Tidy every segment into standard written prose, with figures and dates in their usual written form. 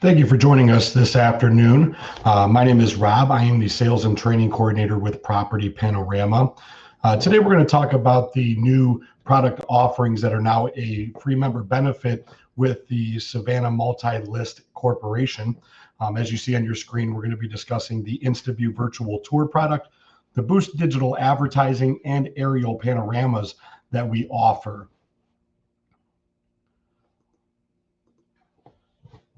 Thank you for joining us this afternoon. My name is Rob. I am the Sales and Training Coordinator with Property Panorama. Today we're going to talk about the new product offerings that are now a free member benefit with the Savannah Multi-List Corporation. As you see on your screen, we're going to be discussing the InstaView virtual tour product, the Boost digital advertising, and aerial panoramas that we offer.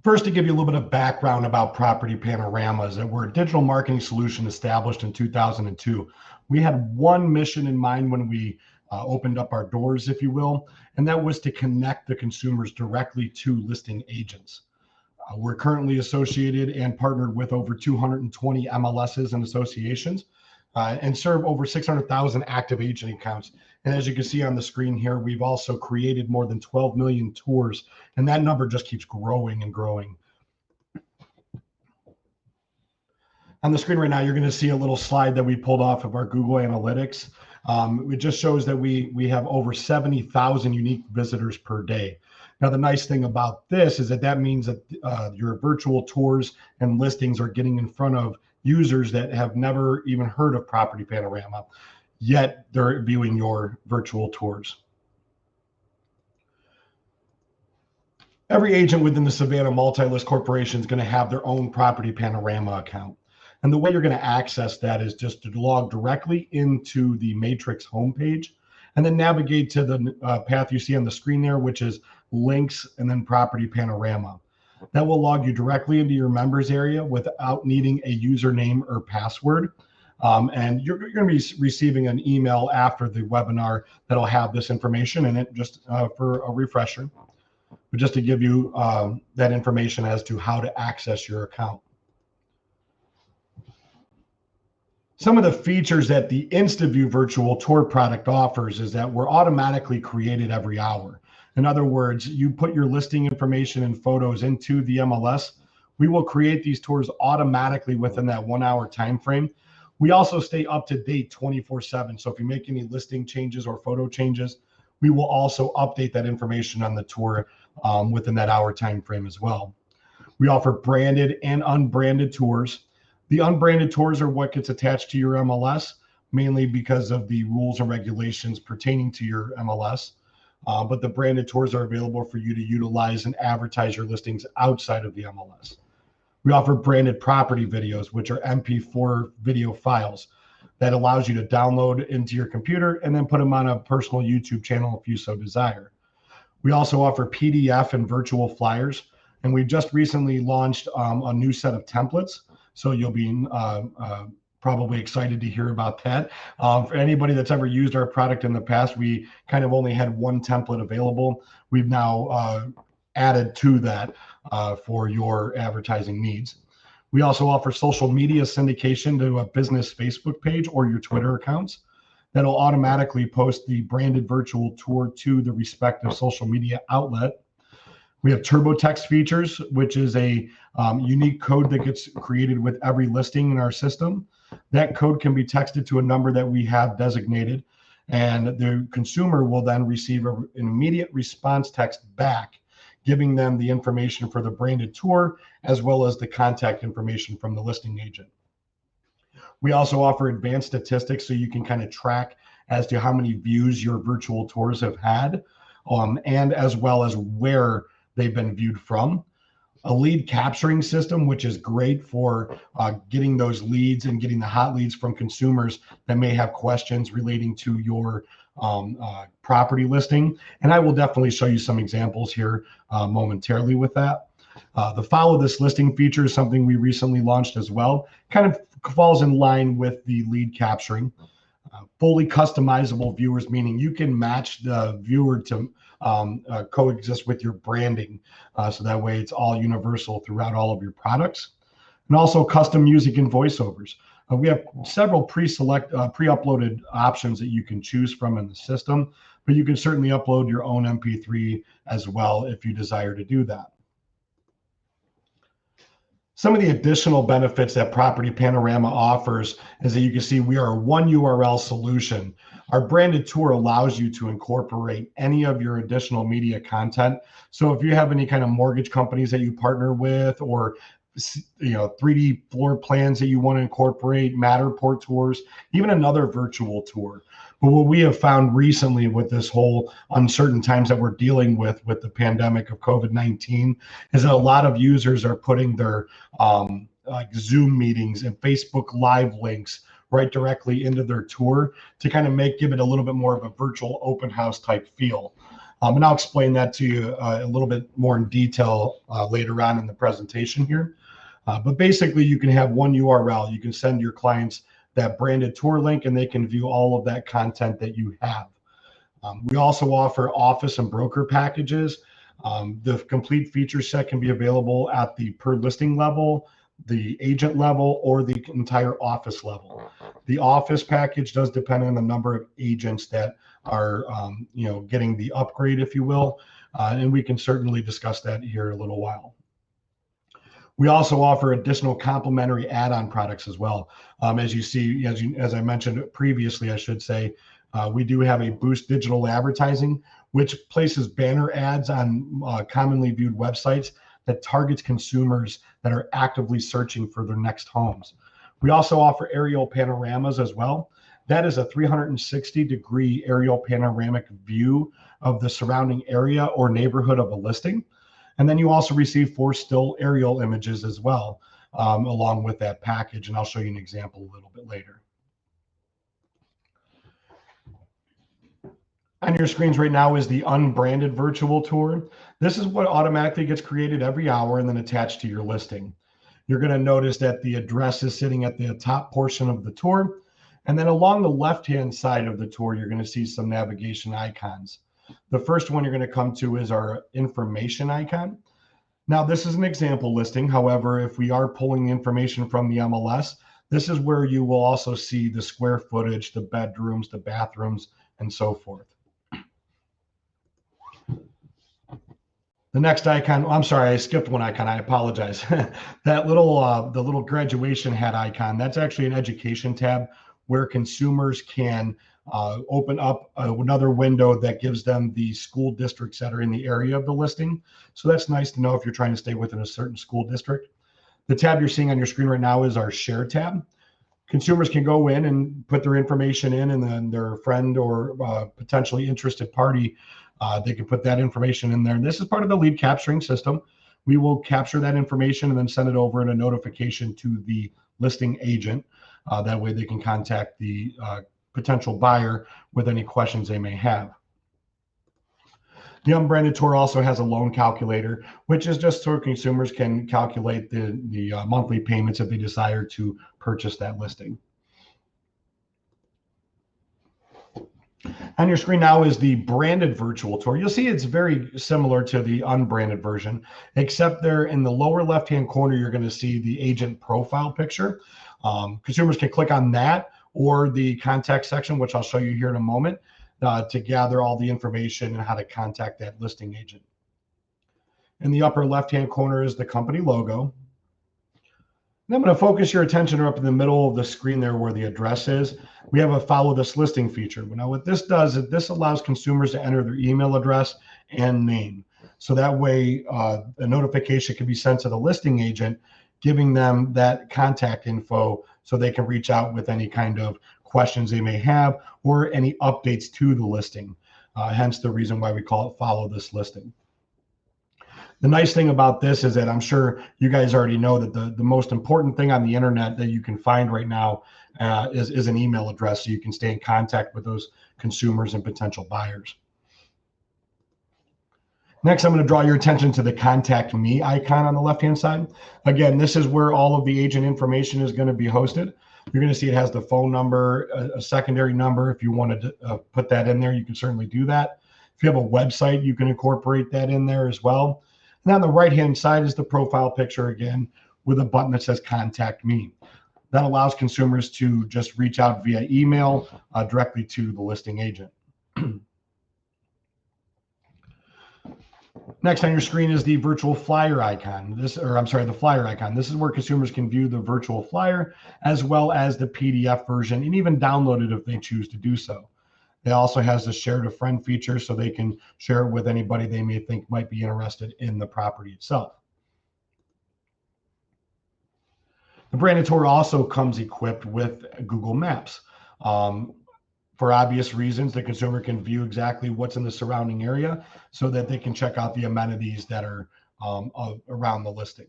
First, to give you a little bit of background about Property Panoramas, that we're a digital marketing solution established in 2002. We had one mission in mind when we opened up our doors, if you will, and that was to connect the consumers directly to listing agents. We're currently associated and partnered with over 220 MLSs and associations and serve over 600,000 active agent accounts. And as you can see on the screen here, we've also created more than 12 million tours, and that number just keeps growing and growing. On the screen right now, you're going to see a little slide that we pulled off of our Google Analytics. It just shows that we have over 70,000 unique visitors per day. Now, the nice thing about this is that means that your virtual tours and listings are getting in front of users that have never even heard of Property Panorama, yet they're viewing your virtual tours. Every agent within the Savannah Multi-List Corporation is going to have their own Property Panorama account. And the way you're going to access that is just to log directly into the Matrix homepage and then navigate to the path you see on the screen there, which is links and then Property Panorama. That will log you directly into your members area without needing a username or password. And you're going to be receiving an email after the webinar that'll have this information in it, just for a refresher, but just to give you that information as to how to access your account. Some of the features that the InstaView virtual tour product offers is that we're automatically created every hour. In other words, you put your listing information and photos into the MLS, we will create these tours automatically within that 1 hour time frame. We also stay up to date 24/7. So if you make any listing changes or photo changes, we will also update that information on the tour within that hour time frame as well. We offer branded and unbranded tours. The unbranded tours are what gets attached to your MLS, mainly because of the rules and regulations pertaining to your MLS. But the branded tours are available for you to utilize and advertise your listings outside of the MLS. We offer branded property videos, which are MP4 video files that allows you to download into your computer and then put them on a personal YouTube channel if you so desire. We also offer PDF and virtual flyers, and we just recently launched a new set of templates. So you'll be probably excited to hear about that. For anybody that's ever used our product in the past, we kind of only had one template available. We've now added to that for your advertising needs. We also offer social media syndication to a business Facebook page or your Twitter accounts that'll automatically post the branded virtual tour to the respective social media outlet. We have turbo text features, which is a unique code that gets created with every listing in our system. That code can be texted to a number that we have designated, and the consumer will then receive an immediate response text back, giving them the information for the branded tour, as well as the contact information from the listing agent. We also offer advanced statistics so you can kind of track as to how many views your virtual tours have had, and as well as where they've been viewed from. A lead capturing system, which is great for getting those leads and getting the hot leads from consumers that may have questions relating to your property listing. And I will definitely show you some examples here momentarily with that. The follow this listing feature is something we recently launched as well. Kind of falls in line with the lead capturing. Fully customizable viewers, meaning you can match the viewer to coexist with your branding. So that way it's all universal throughout all of your products. And also custom music and voiceovers. We have several pre-uploaded options that you can choose from in the system, but you can certainly upload your own MP3 as well if you desire to do that. Some of the additional benefits that Property Panorama offers is that you can see we are a one URL solution. Our branded tour allows you to incorporate any of your additional media content. So if you have any kind of mortgage companies that you partner with, or 3D floor plans that you want to incorporate, Matterport tours, even another virtual tour. But what we have found recently with this whole uncertain times that we're dealing with the pandemic of COVID-19 is that a lot of users are putting their like Zoom meetings and Facebook Live links right directly into their tour to kind of give it a little bit more of a virtual open house type feel. And I'll explain that to you a little bit more in detail later on in the presentation here. But basically, you can have one URL. You can send your clients that branded tour link, and they can view all of that content that you have. We also offer office and broker packages. The complete feature set can be available at the per listing level, the agent level, or the entire office level. The office package does depend on the number of agents that are getting the upgrade, if you will, and we can certainly discuss that here in a little while. We also offer additional complementary add-on products as well. As you see, as I mentioned previously, I should say, we do have a Boost digital advertising, which places banner ads on commonly viewed websites that targets consumers that are actively searching for their next homes. We also offer aerial panoramas as well. That is a 360-degree aerial panoramic view of the surrounding area or neighborhood of a listing. And then you also receive 4 still aerial images as well, along with that package. And I'll show you an example a little bit later. On your screens right now is the unbranded virtual tour. This is what automatically gets created every hour and then attached to your listing. You're going to notice that the address is sitting at the top portion of the tour. And then along the left-hand side of the tour, you're going to see some navigation icons. The first one you're going to come to is our information icon. Now, this is an example listing. However, if we are pulling the information from the MLS, this is where you will also see the square footage, the bedrooms, the bathrooms, and so forth. The next icon, I'm sorry, I skipped one icon. I apologize. That little, the little graduation hat icon, that's actually an education tab where consumers can open up another window that gives them the school districts that are in the area of the listing. So that's nice to know if you're trying to stay within a certain school district. The tab you're seeing on your screen right now is our share tab. Consumers can go in and put their information in, and then their friend or potentially interested party, they can put that information in there. And this is part of the lead capturing system. We will capture that information and then send it over in a notification to the listing agent. That way they can contact the potential buyer with any questions they may have. The unbranded tour also has a loan calculator, which is just so consumers can calculate the monthly payments if they desire to purchase that listing. On your screen now is the branded virtual tour. You'll see it's very similar to the unbranded version, except there in the lower left-hand corner, you're going to see the agent profile picture. Consumers can click on that or the contact section, which I'll show you here in a moment, to gather all the information and how to contact that listing agent. In the upper left-hand corner is the company logo. And I'm going to focus your attention up in the middle of the screen there where the address is. We have a follow this listing feature. Now what this does is this allows consumers to enter their email address and name. So that way a notification can be sent to the listing agent, giving them that contact info so they can reach out with any kind of questions they may have or any updates to the listing. Hence the reason why we call it follow this listing. The nice thing about this is that I'm sure you guys already know that the most important thing on the internet that you can find right now is an email address, so you can stay in contact with those consumers and potential buyers. Next, I'm going to draw your attention to the Contact Me icon on the left-hand side. Again, this is where all of the agent information is going to be hosted. You're going to see it has the phone number, a secondary number. If you wanted to put that in there, you can certainly do that. If you have a website, you can incorporate that in there as well. And on the right-hand side is the profile picture again with a button that says Contact Me. That allows consumers to just reach out via email directly to the listing agent. Next on your screen is the virtual flyer icon. The flyer icon. This is where consumers can view the virtual flyer as well as the PDF version and even download it if they choose to do so. It also has the share to friend feature so they can share it with anybody they may think might be interested in the property itself. The branded tour also comes equipped with Google Maps. For obvious reasons, the consumer can view exactly what's in the surrounding area so that they can check out the amenities that are around the listing.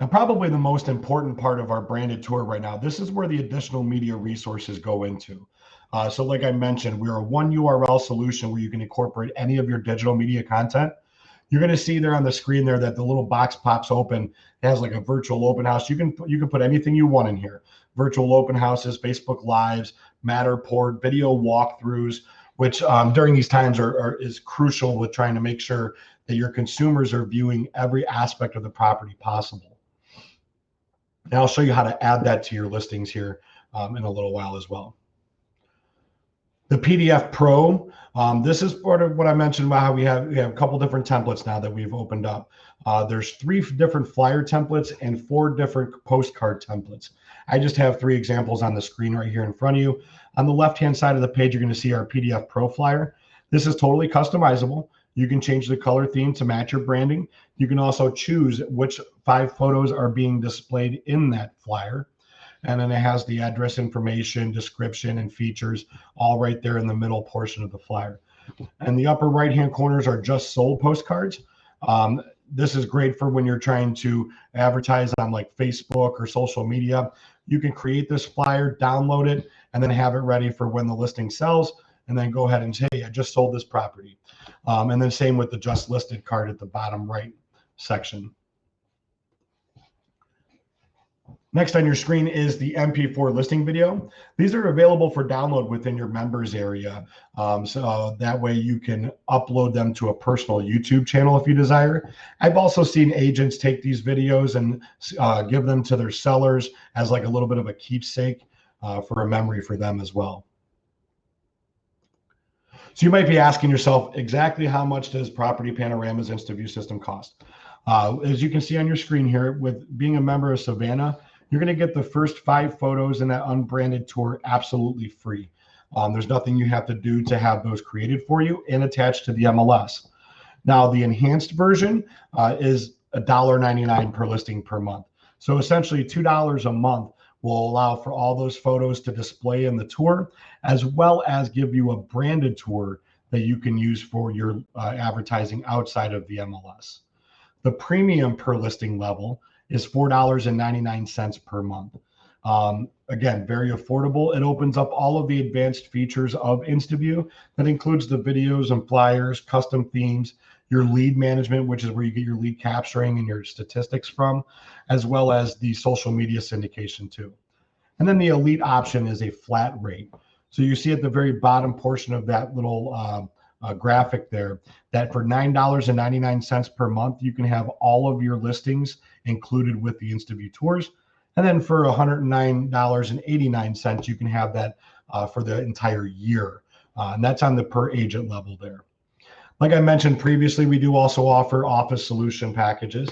Now, probably the most important part of our branded tour right now, this is where the additional media resources go into. So like I mentioned, we're a one URL solution where you can incorporate any of your digital media content. You're going to see there on the screen there that the little box pops open. It has like a virtual open house. You can put anything you want in here. Virtual open houses, Facebook Lives, Matterport, video walkthroughs, which during these times is crucial with trying to make sure that your consumers are viewing every aspect of the property possible. And I'll show you how to add that to your listings here in a little while as well. The PDF Pro, this is part of what I mentioned about how we have a couple different templates now that we've opened up. There's 3 different flyer templates and 4 different postcard templates. I just have 3 examples on the screen right here in front of you. On the left-hand side of the page, you're going to see our PDF Pro flyer. This is totally customizable. You can change the color theme to match your branding. You can also choose which 5 photos are being displayed in that flyer. And then it has the address information, description, and features all right there in the middle portion of the flyer. And the upper right-hand corners are just sold postcards. This is great for when you're trying to advertise on like Facebook or social media. You can create this flyer, download it, and then have it ready for when the listing sells, and then go ahead and say, hey, I just sold this property. And then same with the just listed card at the bottom right section. Next on your screen is the MP4 listing video. These are available for download within your members area. So that way you can upload them to a personal YouTube channel if you desire. I've also seen agents take these videos and give them to their sellers as like a little bit of a keepsake for a memory for them as well. So you might be asking yourself, exactly how much does Property Panorama's InstaView system cost? As you can see on your screen here, with being a member of Savannah, you're going to get the first 5 photos in that unbranded tour absolutely free. There's nothing you have to do to have those created for you and attached to the MLS. Now, the enhanced version is $1.99 per listing per month. So essentially $2 a month will allow for all those photos to display in the tour, as well as give you a branded tour that you can use for your advertising outside of the MLS. The premium per listing level is $4.99 per month. Again, very affordable. It opens up all of the advanced features of InstaView. That includes the videos and flyers, custom themes, your lead management, which is where you get your lead capturing and your statistics from, as well as the social media syndication too. And then the elite option is a flat rate. So you see at the very bottom portion of that little graphic there, that for $9.99 per month, you can have all of your listings included with the InstaView tours. And then for $109.89, you can have that for the entire year. And that's on the per agent level there. Like I mentioned previously, we do also offer office solution packages.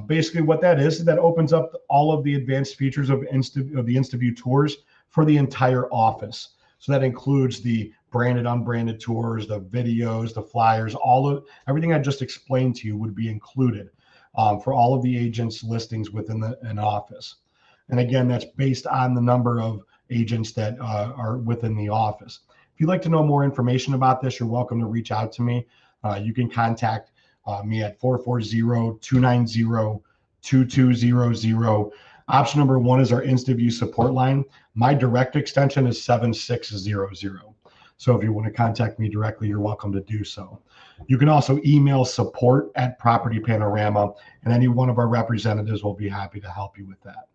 Basically what that is that opens up all of the advanced features of the InstaView tours for the entire office. So that includes the branded, unbranded tours, the videos, the flyers, everything I just explained to you would be included for all of the agents' listings within an office. And again, that's based on the number of agents that are within the office. If you'd like to know more information about this, you're welcome to reach out to me. You can contact me at 440-290-2200. Option number 1 is our InstaView support line. My direct extension is 7600. So if you want to contact me directly, you're welcome to do so. You can also email support@Property Panorama, and any one of our representatives will be happy to help you with that.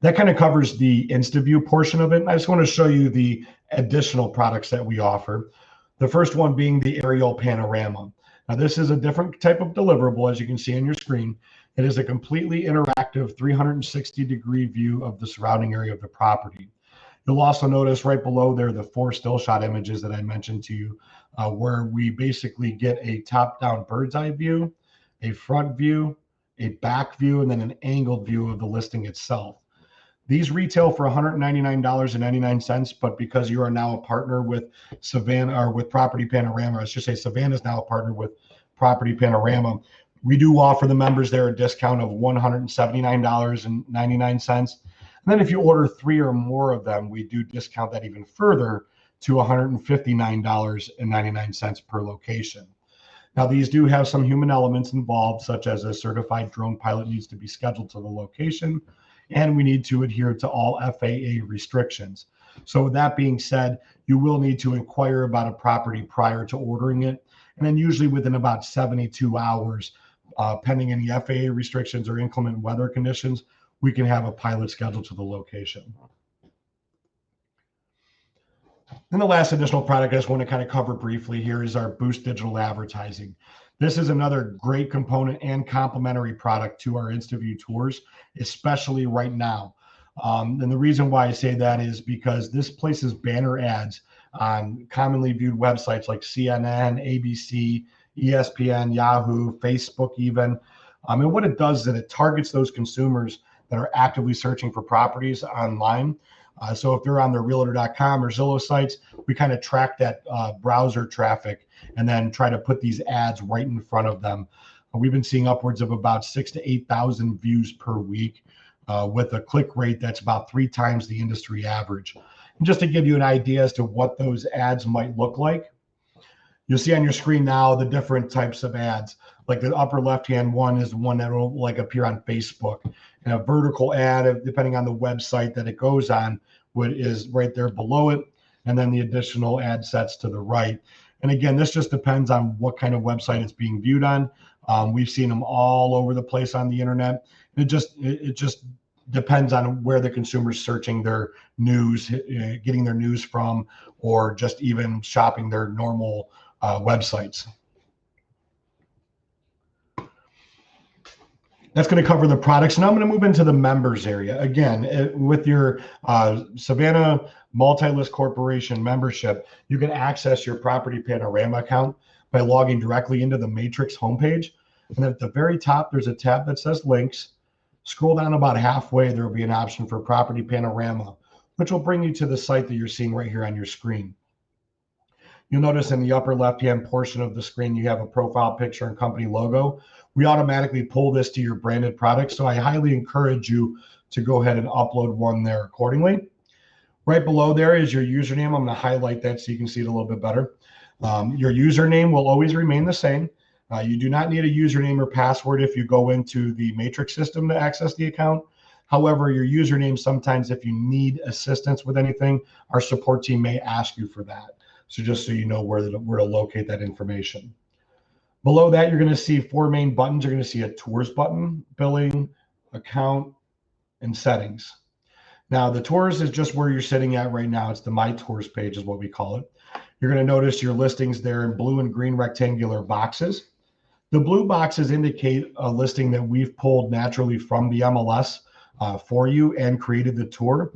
That kind of covers the InstaView portion of it. I just want to show you the additional products that we offer. The first one being the aerial panorama. Now, this is a different type of deliverable, as you can see on your screen. It is a completely interactive 360-degree view of the surrounding area of the property. You'll also notice right below there the 4 still shot images that I mentioned to you, where we basically get a top-down bird's eye view, a front view, a back view, and then an angled view of the listing itself. These retail for $199.99, but because you are now a partner with Savannah or with Property Panorama, I should say Savannah is now a partner with Property Panorama, we do offer the members there a discount of $179.99. And then if you order 3 or more of them, we do discount that even further to $159.99 per location. Now, these do have some human elements involved, such as a certified drone pilot needs to be scheduled to the location, and we need to adhere to all FAA restrictions. So with that being said, you will need to inquire about a property prior to ordering it, and then usually within about 72 hours, pending any FAA restrictions or inclement weather conditions, we can have a pilot scheduled to the location. And the last additional product I just want to kind of cover briefly here is our Boost Digital Advertising. This is another great component and complementary product to our InstaView tours, especially right now. And the reason why I say that is because this places banner ads on commonly viewed websites like CNN, ABC, ESPN, Yahoo, Facebook even. And what it does is that it targets those consumers that are actively searching for properties online. So if they're on their realtor.com or Zillow sites, we kind of track that browser traffic and then try to put these ads right in front of them. We've been seeing upwards of about 6,000 to 8,000 views per week with a click rate that's about 3 times the industry average. And just to give you an idea as to what those ads might look like, you'll see on your screen now the different types of ads. Like the upper left-hand one is one that will like appear on Facebook. And a vertical ad, depending on the website that it goes on, is right there below it. And then the additional ad sets to the right. And again, this just depends on what kind of website it's being viewed on. We've seen them all over the place on the internet. It just depends on where the consumer's searching their news, getting their news from, or just even shopping their normal websites. That's going to cover the products. Now I'm going to move into the members area. Again, with your Savannah Multi-List Corporation membership, you can access your Property Panorama account by logging directly into the Matrix homepage. And at the very top, there's a tab that says links. Scroll down about halfway, there will be an option for Property Panorama, which will bring you to the site that you're seeing right here on your screen. You'll notice in the upper left-hand portion of the screen, you have a profile picture and company logo. We automatically pull this to your branded product, so I highly encourage you to go ahead and upload one there accordingly. Right below there is your username. I'm going to highlight that so you can see it a little bit better. Your username will always remain the same. You do not need a username or password if you go into the Matrix system to access the account. However, your username, sometimes if you need assistance with anything, our support team may ask you for that. So just so you know where to locate that information. Below that, you're going to see 4 main buttons. You're going to see a tours button, billing, account, and settings. Now, the tours is just where you're sitting at right now. It's the My Tours page is what we call it. You're going to notice your listings there in blue and green rectangular boxes. The blue boxes indicate a listing that we've pulled naturally from the MLS for you and created the tour.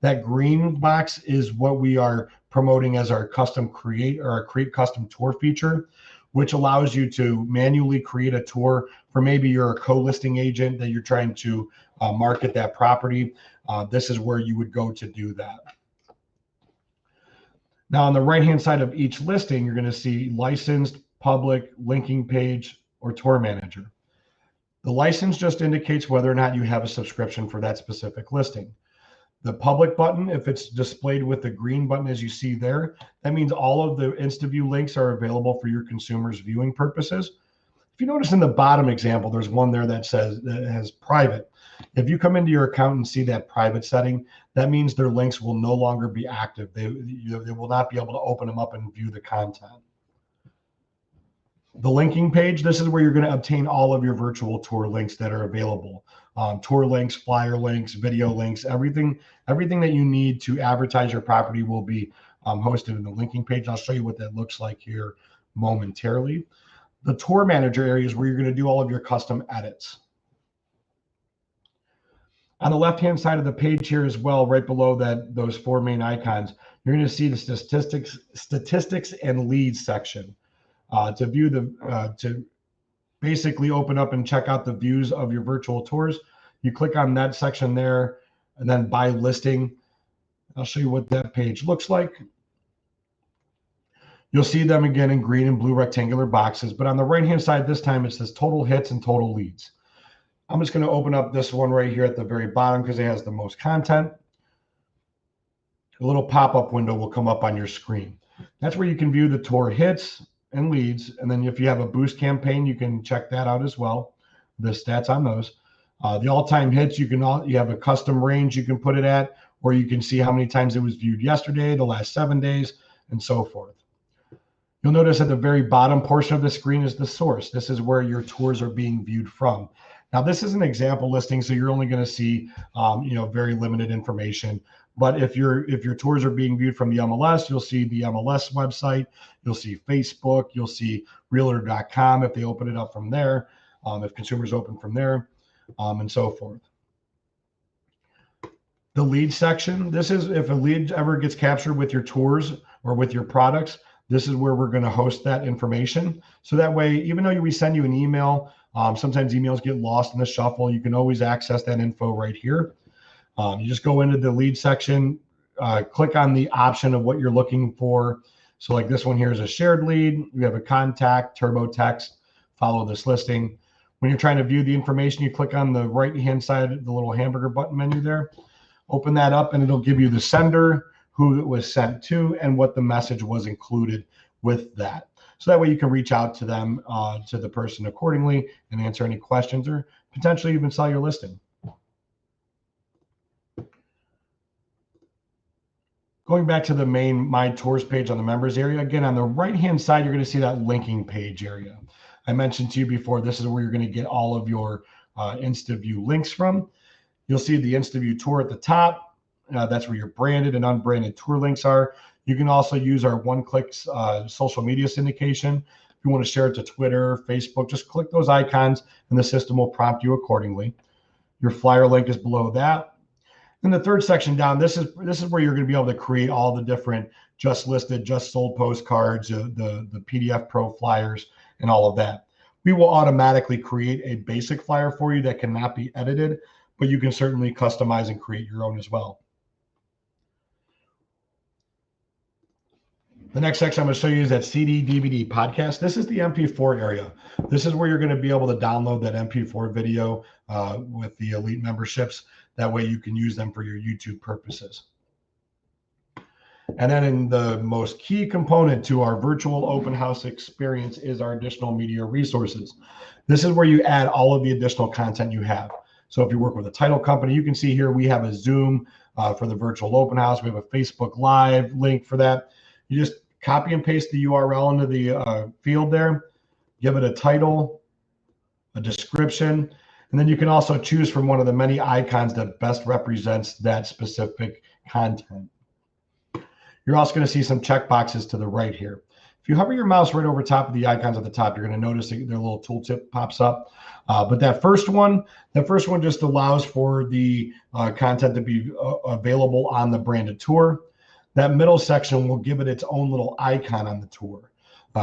That green box is what we are promoting as our custom create or our create custom tour feature, which allows you to manually create a tour for maybe you're a co-listing agent that you're trying to market that property. This is where you would go to do that. Now, on the right-hand side of each listing, you're going to see licensed, public, linking page, or tour manager. The license just indicates whether or not you have a subscription for that specific listing. The public button, if it's displayed with the green button as you see there, that means all of the InstaView links are available for your consumers' viewing purposes. If you notice in the bottom example, there's one there that says that it has private. If you come into your account and see that private setting, that means their links will no longer be active. They will not be able to open them up and view the content. The linking page, this is where you're going to obtain all of your virtual tour links that are available. Tour links, flyer links, video links, everything that you need to advertise your property will be hosted in the linking page. I'll show you what that looks like here momentarily. The tour manager area is where you're going to do all of your custom edits. On the left-hand side of the page here as well, right below those 4 main icons, you're going to see the statistics and leads section. To basically open up and check out the views of your virtual tours, you click on that section there, and then by listing. I'll show you what that page looks like. You'll see them again in green and blue rectangular boxes, but on the right-hand side this time it says total hits and total leads. I'm just going to open up this one right here at the very bottom because it has the most content. A little pop-up window will come up on your screen. That's where you can view the tour hits and leads, and then if you have a boost campaign, you can check that out as well, the stats on those. The all-time hits, you have a custom range you can put it at, or you can see how many times it was viewed yesterday, the last 7 days, and so forth. You'll notice at the very bottom portion of the screen is the source. This is where your tours are being viewed from. Now, this is an example listing, so you're only going to see, very limited information. But if your tours are being viewed from the MLS, you'll see the MLS website, you'll see Facebook, you'll see Realtor.com if they open it up from there, if consumers open from there, and so forth. The lead section, this is if a lead ever gets captured with your tours or with your products, this is where we're going to host that information. So that way, even though we send you an email, sometimes emails get lost in the shuffle. You can always access that info right here. You just go into the lead section, click on the option of what you're looking for. So like this one here is a shared lead. We have a contact, turbo text, follow this listing. When you're trying to view the information, you click on the right-hand side, the little hamburger button menu there. Open that up and it'll give you the sender, who it was sent to, and what the message was included with that. So that way you can reach out to them, to the person accordingly, and answer any questions or potentially even sell your listing. Going back to the main My Tours page on the members area, again, on the right-hand side, you're going to see that linking page area. I mentioned to you before, this is where you're going to get all of your InstaView links from. You'll see the InstaView tour at the top. That's where your branded and unbranded tour links are. You can also use our one-click social media syndication. If you want to share it to Twitter, Facebook, just click those icons and the system will prompt you accordingly. Your flyer link is below that. And the third section down, this is where you're going to be able to create all the different just listed, just sold postcards, the PDF Pro flyers, and all of that. We will automatically create a basic flyer for you that cannot be edited, but you can certainly customize and create your own as well. The next section I'm going to show you is that CD, DVD, podcast. This is the MP4 area. This is where you're going to be able to download that MP4 video with the elite memberships. That way you can use them for your YouTube purposes. And then in the most key component to our virtual open house experience is our additional media resources. This is where you add all of the additional content you have. So if you work with a title company, you can see here we have a Zoom for the virtual open house. We have a Facebook Live link for that. You just copy and paste the URL into the field there, give it a title, a description, and then you can also choose from one of the many icons that best represents that specific content. You're also going to see some check boxes to the right here. If you hover your mouse right over top of the icons at the top, you're going to notice that their little tooltip pops up. But that first one just allows for the content to be available on the branded tour. That middle section will give it its own little icon on the tour.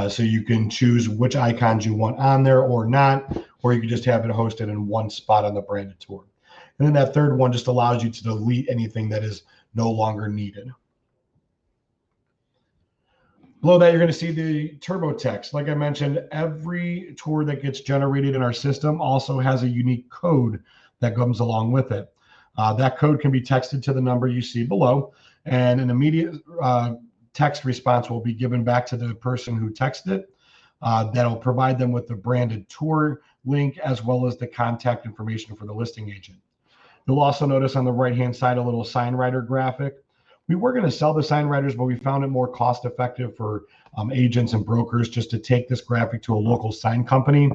So you can choose which icons you want on there or not, or you can just have it hosted in one spot on the branded tour. And then that third one just allows you to delete anything that is no longer needed. Below that, you're going to see the turbo text. Like I mentioned, every tour that gets generated in our system also has a unique code that comes along with it. That code can be texted to the number you see below, and an immediate text response will be given back to the person who texted it. That'll provide them with the branded tour link as well as the contact information for the listing agent. You'll also notice on the right-hand side a little sign writer graphic. We were going to sell the sign writers, but we found it more cost effective for agents and brokers just to take this graphic to a local sign company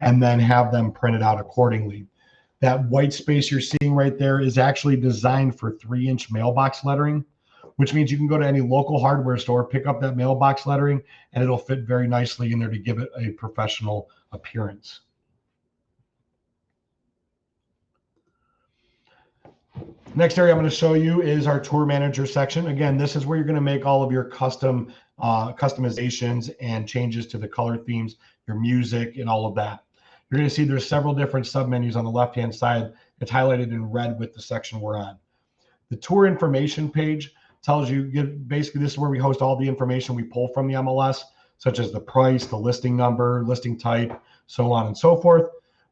and then have them printed out accordingly. That white space you're seeing right there is actually designed for 3-inch mailbox lettering, which means you can go to any local hardware store, pick up that mailbox lettering, and it'll fit very nicely in there to give it a professional appearance. Next area I'm going to show you is our tour manager section. Again, this is where you're going to make all of your custom customizations and changes to the color themes, your music, and all of that. You're going to see there's several different submenus on the left-hand side. It's highlighted in red with the section we're on. The tour information page tells you, basically this is where we host all the information we pull from the MLS, such as the price, the listing number, listing type, so on and so forth.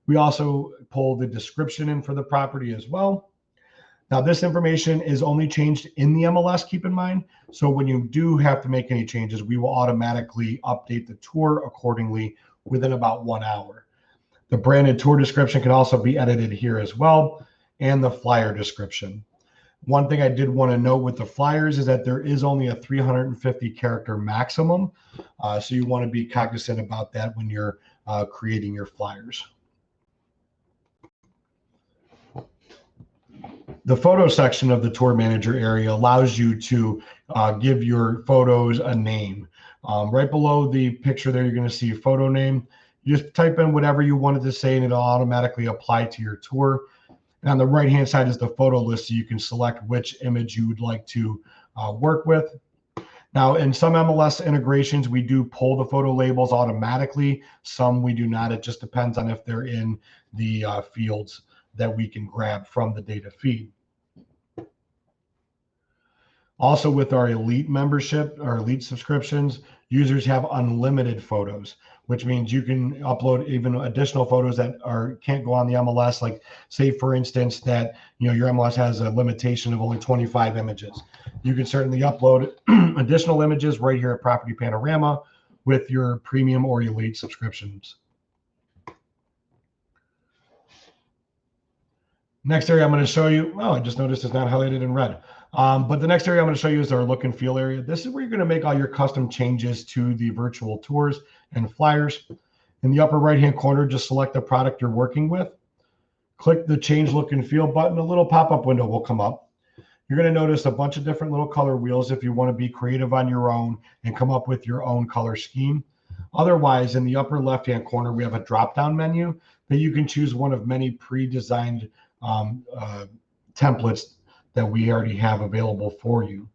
We also pull the description in for the property as well. Now, this information is only changed in the MLS, keep in mind. So when you do have to make any changes, we will automatically update the tour accordingly within about 1 hour. The branded tour description can also be edited here as well, and the flyer description. One thing I did want to note with the flyers is that there is only a 350 character maximum. So you want to be cognizant about that when you're creating your flyers. The photo section of the tour manager area allows you to give your photos a name. Right below the picture there, you're going to see photo name. You just type in whatever you wanted to say and it'll automatically apply to your tour. And on the right-hand side is the photo list, so you can select which image you would like to work with. Now, in some MLS integrations, we do pull the photo labels automatically. Some we do not. It just depends on if they're in the fields that we can grab from the data feed. Also, with our elite membership, our elite subscriptions, users have unlimited photos, which means you can upload even additional photos that can't go on the MLS. Like, say for instance that your MLS has a limitation of only 25 images. You can certainly upload additional images right here at Property Panorama with your premium or elite subscriptions. Next area I'm going to show you, I just noticed it's not highlighted in red. But the next area I'm going to show you is our look and feel area. This is where you're going to make all your custom changes to the virtual tours and flyers. In the upper right-hand corner, just select the product you're working with. Click the change look and feel button. A little pop-up window will come up. You're going to notice a bunch of different little color wheels if you want to be creative on your own and come up with your own color scheme. Otherwise, in the upper left-hand corner, we have a drop-down menu that you can choose one of many pre-designed templates that we already have available for you.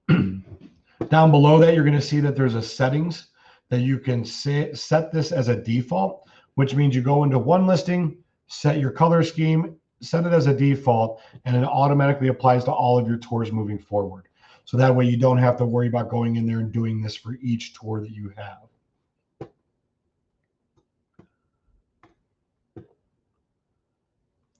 Down below that, you're going to see that there's a settings that you can set this as a default, which means you go into one listing, set your color scheme, set it as a default, and it automatically applies to all of your tours moving forward. So that way you don't have to worry about going in there and doing this for each tour that you have.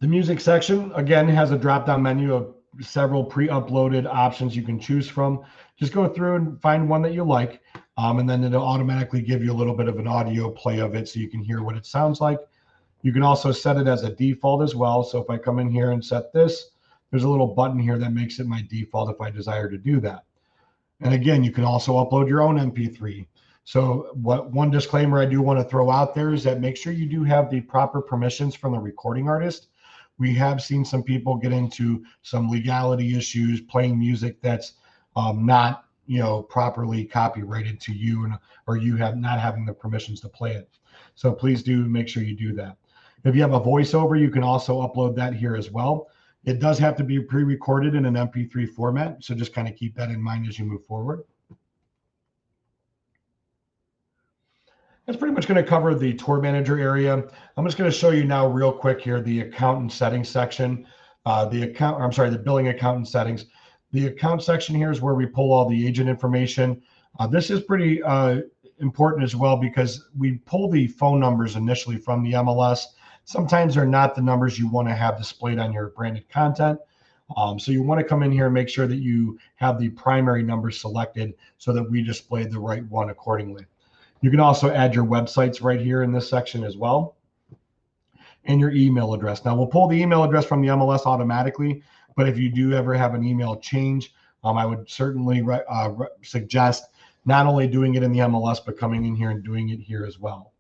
The music section, again, has a drop-down menu of several pre-uploaded options you can choose from. Just go through and find one that you like, and then it'll automatically give you a little bit of an audio play of it so you can hear what it sounds like. You can also set it as a default as well. So if I come in here and set this, there's a little button here that makes it my default if I desire to do that. And again, you can also upload your own MP3. So one disclaimer I do want to throw out there is that make sure you do have the proper permissions from the recording artist. We have seen some people get into some legality issues playing music that's not, properly copyrighted to you, or you have not having the permissions to play it. So please do make sure you do that. If you have a voiceover, you can also upload that here as well. It does have to be pre-recorded in an MP3 format, so just kind of keep that in mind as you move forward. That's pretty much going to cover the tour manager area. I'm just going to show you now real quick here the account and settings section. The billing account and settings. The account section here is where we pull all the agent information. This is pretty important as well because we pull the phone numbers initially from the MLS. Sometimes they're not the numbers you want to have displayed on your branded content. So you want to come in here and make sure that you have the primary number selected so that we display the right one accordingly. You can also add your websites right here in this section as well, and your email address. Now, we'll pull the email address from the MLS automatically, but if you do ever have an email change, I would certainly suggest not only doing it in the MLS, but coming in here and doing it here as well.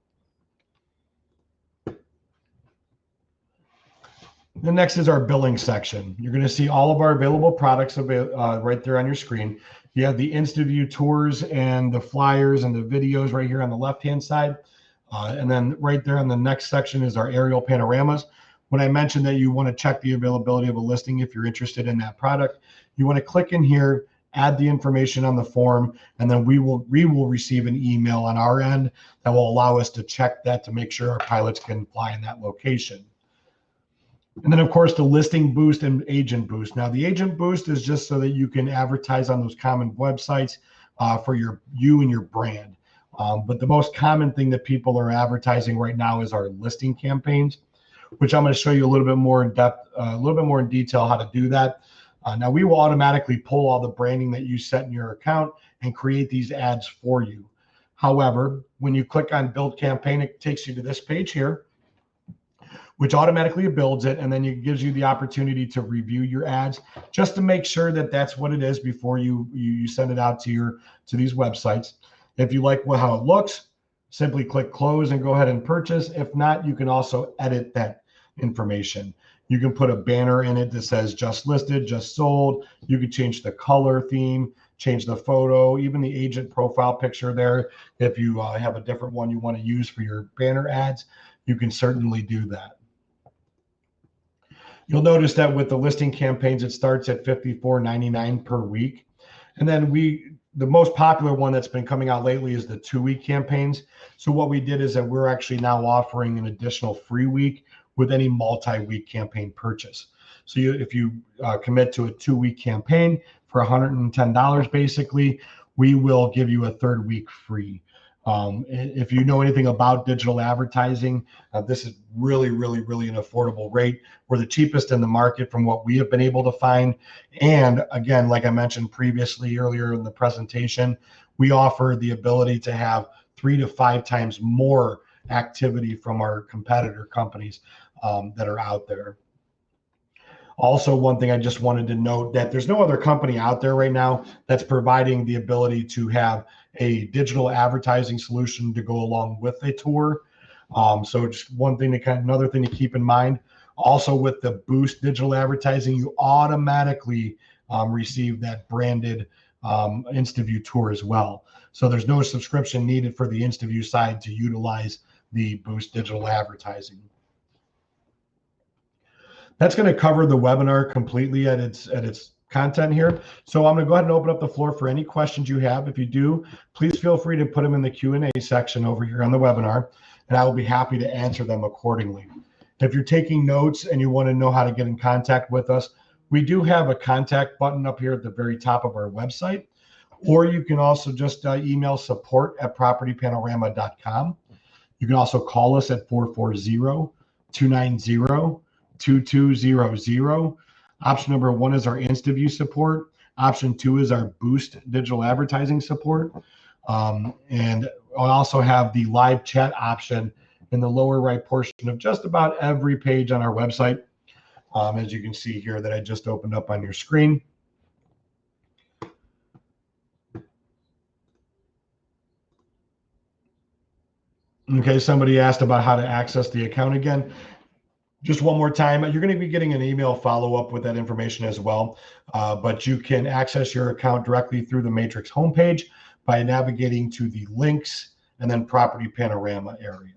The next is our billing section. You're going to see all of our available products right there on your screen. You have the InstaView tours and the flyers and the videos right here on the left-hand side. And then right there on the next section is our aerial panoramas, when I mentioned that you want to check the availability of a listing if you're interested in that product, you want to click in here, add the information on the form, and then we will receive an email on our end that will allow us to check that to make sure our pilots can fly in that location. And then, of course, the listing boost and agent boost. Now, the agent boost is just so that you can advertise on those common websites for you and your brand. But the most common thing that people are advertising right now is our listing campaigns, which I'm going to show you a little bit more in depth, a little bit more in detail how to do that. Now, we will automatically pull all the branding that you set in your account and create these ads for you. However, when you click on Build Campaign, it takes you to this page here, which automatically builds it, and then it gives you the opportunity to review your ads just to make sure that that's what it is before you send it out to these websites. If you like how it looks, simply click close and go ahead and purchase. If not, you can also edit that information. You can put a banner in it that says just listed, just sold. You can change the color theme, change the photo, even the agent profile picture there. If you have a different one you want to use for your banner ads, you can certainly do that. You'll notice that with the listing campaigns, it starts at $54.99 per week. And then the most popular one that's been coming out lately is the 2-week campaigns. So what we did is that we're actually now offering an additional free week with any multi-week campaign purchase. So if you commit to a 2-week campaign for $110, basically, we will give you a 3rd week free. If you know anything about digital advertising, this is really an affordable rate. We're the cheapest in the market from what we have been able to find. And again, like I mentioned previously earlier in the presentation, we offer the ability to have 3 to 5 times more activity from our competitor companies that are out there. Also, one thing I just wanted to note that there's no other company out there right now that's providing the ability to have a digital advertising solution to go along with a tour. So just another thing to keep in mind. Also, with the Boost digital advertising, you automatically receive that branded InstaView tour as well. So there's no subscription needed for the InstaView side to utilize the Boost digital advertising. That's going to cover the webinar completely at its content here. So I'm going to go ahead and open up the floor for any questions you have. If you do, please feel free to put them in the Q&A section over here on the webinar, and I will be happy to answer them accordingly. If you're taking notes and you want to know how to get in contact with us, we do have a contact button up here at the very top of our website, or you can also just email support@propertypanorama.com. You can also call us at 440-290-2200. Option number 1 is our InstaView support. Option 2 is our Boost digital advertising support. And I also have the live chat option in the lower right portion of just about every page on our website, as you can see here that I just opened up on your screen. Okay, somebody asked about how to access the account again. Just one more time, you're going to be getting an email follow-up with that information as well, but you can access your account directly through the Matrix homepage by navigating to the links and then Property Panorama area.